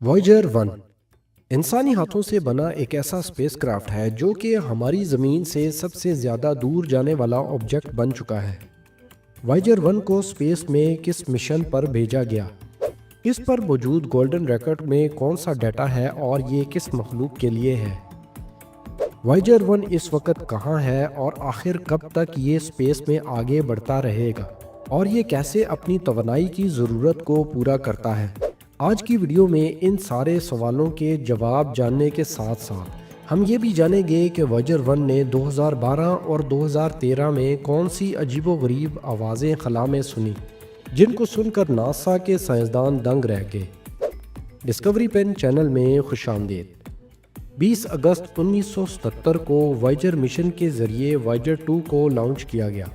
Voyager 1 انسانی ہاتھوں سے بنا ایک ایسا اسپیس کرافٹ ہے جو کہ ہماری زمین سے سب سے زیادہ دور جانے والا آبجیکٹ بن چکا ہے۔ وائجر 1 کو اسپیس میں کس مشن پر بھیجا گیا؟ اس پر موجود گولڈن ریکارڈ میں کون سا ڈیٹا ہے اور یہ کس مخلوق کے لیے ہے؟ وائجر 1 اس وقت کہاں ہے اور آخر کب تک یہ اسپیس میں آگے بڑھتا رہے گا؟ اور یہ کیسے اپنی توانائی کی ضرورت کو پورا کرتا ہے؟ آج کی ویڈیو میں ان سارے سوالوں کے جواب جاننے کے ساتھ ساتھ ہم یہ بھی جانیں گے کہ وائجر 1 نے 2012 اور 2013 میں کون سی عجیب و غریب آوازیں خلا میں سنی جن کو سن کر ناسا کے سائنسدان دنگ رہ گئے۔ ڈسکوری پین چینل میں خوش آمدید۔ 20 اگست 1977 کو وائجر مشن کے ذریعے وائجر 2 کو لانچ کیا گیا،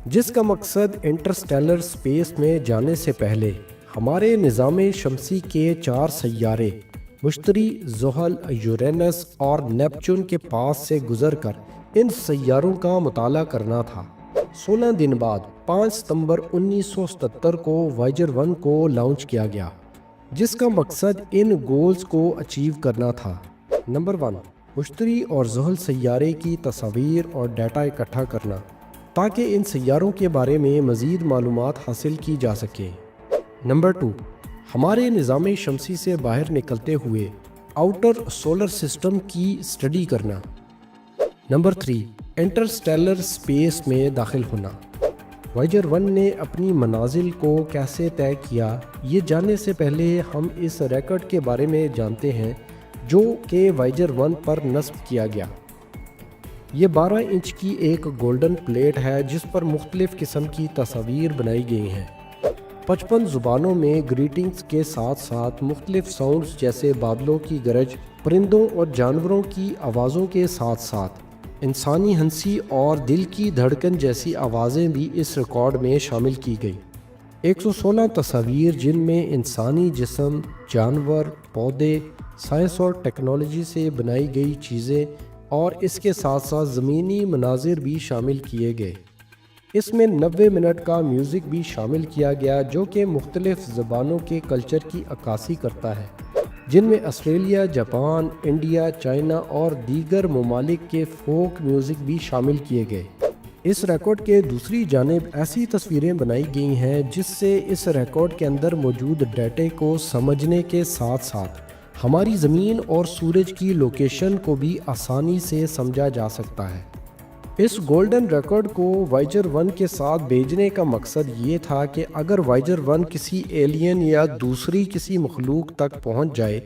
جس کا مقصد انٹرسٹیلر اسپیس میں جانے سے پہلے ہمارے نظام شمسی کے 4 سیارے مشتری، زحل، یورینس اور نیپچون کے پاس سے گزر کر ان سیاروں کا مطالعہ کرنا تھا۔ 16 دن بعد 5 ستمبر 1977 کو وائجر 1 کو لانچ کیا گیا، جس کا مقصد ان گولز کو اچیو کرنا تھا۔ نمبر 1، مشتری اور زحل سیارے کی تصاویر اور ڈیٹا اکٹھا کرنا تاکہ ان سیاروں کے بارے میں مزید معلومات حاصل کی جا سکے۔ نمبر 2، ہمارے نظام شمسی سے باہر نکلتے ہوئے آؤٹر سولر سسٹم کی اسٹڈی کرنا۔ نمبر 3، انٹرسٹیلر اسپیس میں داخل ہونا۔ وائجر 1 نے اپنی منازل کو کیسے طے کیا، یہ جاننے سے پہلے ہم اس ریکارڈ کے بارے میں جانتے ہیں جو کہ وائجر 1 پر نصب کیا گیا۔ یہ 12 انچ کی ایک گولڈن پلیٹ ہے جس پر مختلف قسم کی تصاویر بنائی گئی ہیں۔ 55 زبانوں میں گریٹنگز کے ساتھ ساتھ مختلف ساؤنڈز جیسے بادلوں کی گرج، پرندوں اور جانوروں کی آوازوں کے ساتھ ساتھ انسانی ہنسی اور دل کی دھڑکن جیسی آوازیں بھی اس ریکارڈ میں شامل کی گئی۔ 116 تصاویر جن میں انسانی جسم، جانور، پودے، سائنس اور ٹیکنالوجی سے بنائی گئی چیزیں اور اس کے ساتھ ساتھ زمینی مناظر بھی شامل کیے گئے۔ اس میں 90 منٹ کا میوزک بھی شامل کیا گیا جو کہ مختلف زبانوں کے کلچر کی عکاسی کرتا ہے، جن میں آسٹریلیا، جاپان، انڈیا، چائنا اور دیگر ممالک کے فوک میوزک بھی شامل کیے گئے۔ اس ریکارڈ کے دوسری جانب ایسی تصویریں بنائی گئی ہیں جس سے اس ریکارڈ کے اندر موجود ڈیٹے کو سمجھنے کے ساتھ ساتھ ہماری زمین اور سورج کی لوکیشن کو بھی آسانی سے سمجھا جا سکتا ہے۔ اس گولڈن ریکارڈ کو وائجر 1 کے ساتھ بھیجنے کا مقصد یہ تھا کہ اگر وائجر 1 کسی ایلین یا دوسری کسی مخلوق تک پہنچ جائے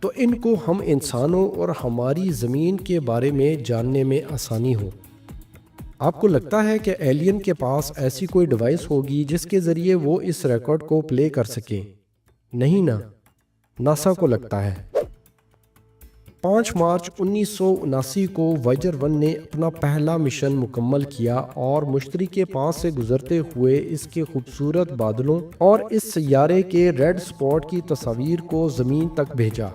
تو ان کو ہم انسانوں اور ہماری زمین کے بارے میں جاننے میں آسانی ہو۔ آپ کو لگتا ہے کہ ایلین کے پاس ایسی کوئی ڈیوائس ہوگی جس کے ذریعے وہ اس ریکارڈ کو پلے کر سکیں؟ نہیں نا، ناسا کو لگتا ہے۔ 5 مارچ 1979 کو وائجر 1 نے اپنا پہلا مشن مکمل کیا اور مشتری کے پاس سے گزرتے ہوئے اس کے خوبصورت بادلوں اور اس سیارے کے ریڈ اسپاٹ کی تصاویر کو زمین تک بھیجا۔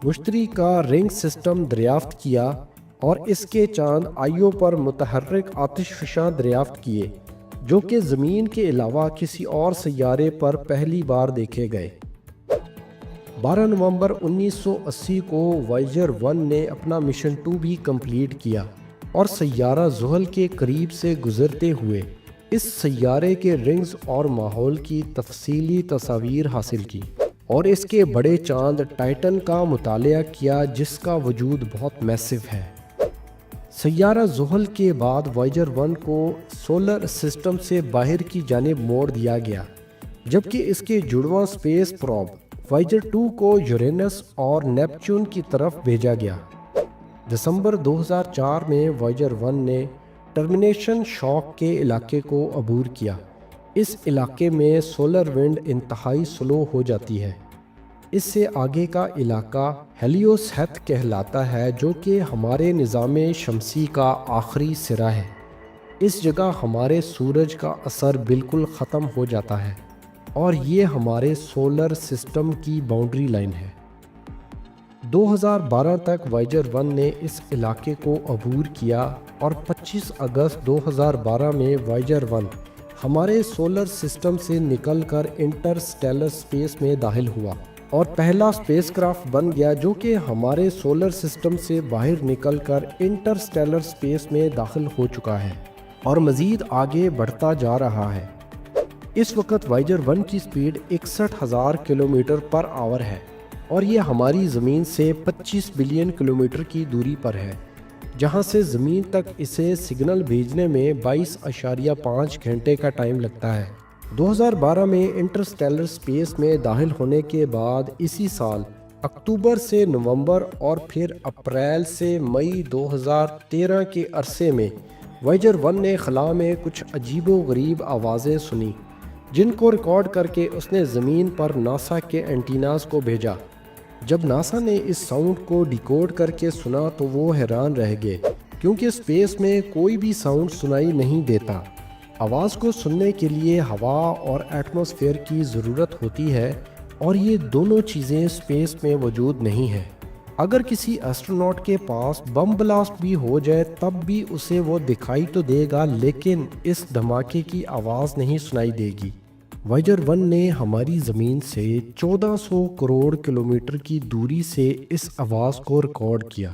مشتری کا رنگ سسٹم دریافت کیا اور اس کے چاند آئیو پر متحرک آتش فشاں دریافت کیے جو کہ زمین کے علاوہ کسی اور سیارے پر پہلی بار دیکھے گئے۔ 12 نومبر 1980 کو وائجر 1 نے اپنا مشن 2 بھی کمپلیٹ کیا اور سیارہ زحل کے قریب سے گزرتے ہوئے اس سیارے کے رنگز اور ماحول کی تفصیلی تصاویر حاصل کی اور اس کے بڑے چاند ٹائٹن کا مطالعہ کیا جس کا وجود بہت میسو ہے۔ سیارہ زحل کے بعد وائجر 1 کو سولر سسٹم سے باہر کی جانب موڑ دیا گیا، جبکہ اس کے جڑواں اسپیس پروب وائجر 2 کو یورینس اور نیپچون کی طرف بھیجا گیا۔ دسمبر 2004 میں وائجر 1 نے ٹرمینیشن شاک کے علاقے کو عبور کیا۔ اس علاقے میں سولر ونڈ انتہائی سلو ہو جاتی ہے۔ اس سے آگے کا علاقہ ہیلیوس ہیتھ کہلاتا ہے جو کہ ہمارے نظام شمسی کا آخری سرا ہے۔ اس جگہ ہمارے سورج کا اثر بالکل ختم ہو جاتا ہے اور یہ ہمارے سولر سسٹم کی باؤنڈری لائن ہے۔ 2012 تک وائجر 1 نے اس علاقے کو عبور کیا اور 25 اگست 2012 میں وائجر 1 ہمارے سولر سسٹم سے نکل کر انٹرسٹیلر اسپیس میں داخل ہوا۔ اور پہلا اسپیس کرافٹ بن گیا جو کہ ہمارے سولر سسٹم سے باہر نکل کر انٹرسٹیلر اسپیس میں داخل ہو چکا ہے اور مزید آگے بڑھتا جا رہا ہے۔ اس وقت وائجر 1 کی سپیڈ 61,000 کلومیٹر پر آور ہے اور یہ ہماری زمین سے 25 بلین کلومیٹر کی دوری پر ہے، جہاں سے زمین تک اسے سگنل بھیجنے میں 22.5 گھنٹے کا ٹائم لگتا ہے۔ 2012 میں انٹرسٹیلر اسپیس میں داخل ہونے کے بعد اسی سال اکتوبر سے نومبر اور پھر اپریل سے مئی 2013 کے عرصے میں وائجر 1 نے خلا میں کچھ عجیب و غریب آوازیں سنی، جن کو ریکارڈ کر کے اس نے زمین پر ناسا کے اینٹیناز کو بھیجا۔ جب ناسا نے اس ساؤنڈ کو ڈیکوڈ کر کے سنا تو وہ حیران رہ گئے، کیونکہ اسپیس میں کوئی بھی ساؤنڈ سنائی نہیں دیتا۔ آواز کو سننے کے لیے ہوا اور ایٹماسفیئر کی ضرورت ہوتی ہے، اور یہ دونوں چیزیں اسپیس میں موجود نہیں ہیں۔ اگر کسی ایسٹروناٹ کے پاس بم بلاسٹ بھی ہو جائے تب بھی اسے وہ دکھائی تو دے گا، لیکن اس دھماکے کی آواز نہیں سنائی دے گی۔ وائجر 1 نے ہماری زمین سے 1400 کروڑ کلومیٹر کی دوری سے اس آواز کو ریکارڈ کیا۔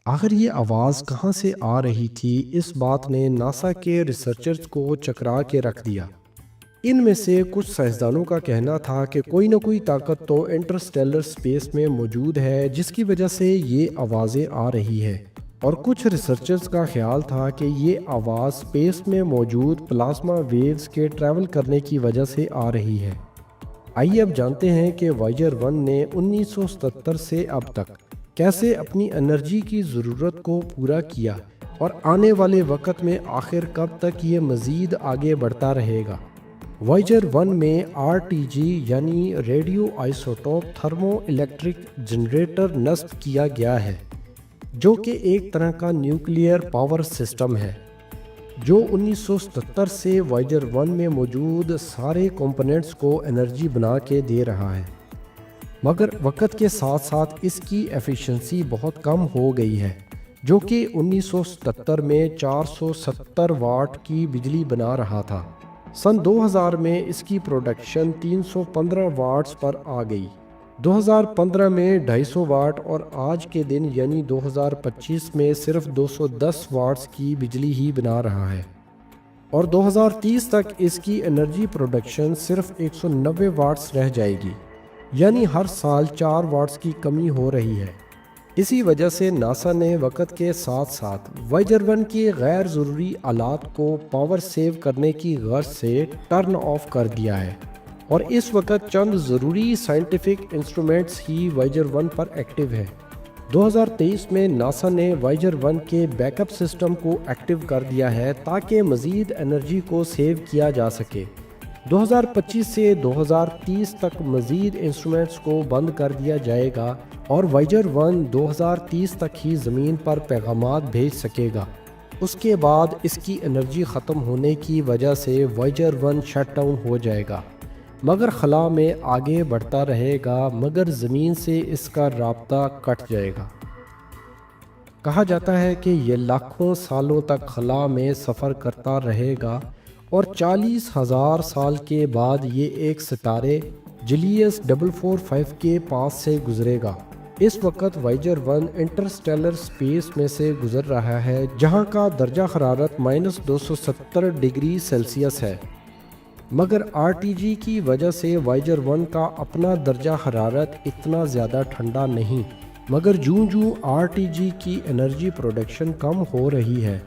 آخر یہ آواز کہاں سے آ رہی تھی، اس بات نے ناسا کے ریسرچرز کو چکرا کے رکھ دیا۔ ان میں سے کچھ سائنسدانوں کا کہنا تھا کہ کوئی نہ کوئی طاقت تو انٹرسٹیلر اسپیس میں موجود ہے جس کی وجہ سے یہ آوازیں آ رہی ہے، اور کچھ ریسرچرز کا خیال تھا کہ یہ آواز اسپیس میں موجود پلازما ویوز کے ٹریول کرنے کی وجہ سے آ رہی ہے۔ آئیے اب جانتے ہیں کہ وائجر 1 نے 1977 سے اب تک کیسے اپنی انرجی کی ضرورت کو پورا کیا، اور آنے والے وقت میں آخر کب تک یہ مزید آگے بڑھتا رہے گا۔ وائجر 1 میں RTG یعنی radio isotope thermo electric generator نصب کیا گیا ہے، جو کہ ایک طرح کا نیوکلیئر پاور سسٹم ہے، جو 1977 سے وائجر 1 میں موجود سارے کمپوننٹس کو انرجی بنا کے دے رہا ہے، مگر وقت کے ساتھ ساتھ اس کی ایفیشنسی بہت کم ہو گئی ہے، جو کہ 1977 میں 470 واٹ کی بجلی بنا رہا تھا۔ سن 2000 میں اس کی پروڈکشن 315 واٹس پر آ گئی، 2015 میں 250 واٹ، اور آج کے دن یعنی 2025 میں صرف 210 واٹس کی بجلی ہی بنا رہا ہے، اور 2030 تک اس کی انرجی پروڈکشن صرف 190 واٹس رہ جائے گی، یعنی ہر سال 4 واٹس کی کمی ہو رہی ہے۔ اسی وجہ سے ناسا نے وقت کے ساتھ ساتھ وائجر 1 کی غیر ضروری آلات کو پاور سیو کرنے کی غرض سے ٹرن آف کر دیا ہے، اور اس وقت چند ضروری سائنٹیفک انسٹرومنٹس ہی وائجر 1 پر ایکٹیو ہے۔ 2023 میں ناسا نے وائجر 1 کے بیک اپ سسٹم کو ایکٹیو کر دیا ہے تاکہ مزید انرجی کو سیو کیا جا سکے۔ 2025 سے 2030 تک مزید انسٹرومنٹس کو بند کر دیا جائے گا، اور وائجر 1 2030 تک ہی زمین پر پیغامات بھیج سکے گا۔ اس کے بعد اس کی انرجی ختم ہونے کی وجہ سے وائجر 1 شٹ ڈاؤن ہو جائے گا، مگر خلا میں آگے بڑھتا رہے گا، مگر زمین سے اس کا رابطہ کٹ جائے گا۔ کہا جاتا ہے کہ یہ لاکھوں سالوں تک خلا میں سفر کرتا رہے گا، اور 40,000 سال کے بعد یہ ایک ستارے جلیس 445 کے پاس سے گزرے گا۔ اس وقت وائجر 1 انٹرسٹیلر اسپیس میں سے گزر رہا ہے، جہاں کا درجہ حرارت -270 ڈگری سیلسیس ہے، مگر RTG کی وجہ سے وائجر 1 کا اپنا درجہ حرارت اتنا زیادہ ٹھنڈا نہیں، مگر جوں RTG کی انرجی پروڈکشن کم ہو رہی ہے،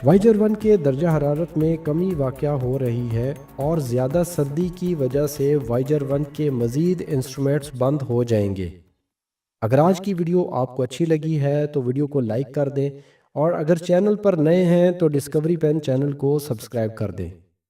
وائجر 1 کے درجہ حرارت میں کمی واقع ہو رہی ہے، اور زیادہ سردی کی وجہ سے وائجر 1 کے مزید انسٹرومنٹس بند ہو جائیں گے۔ اگر آج کی ویڈیو آپ کو اچھی لگی ہے تو ویڈیو کو لائک کر دیں، اور اگر چینل پر نئے ہیں تو ڈسکوری پین چینل کو سبسکرائب کر دیں۔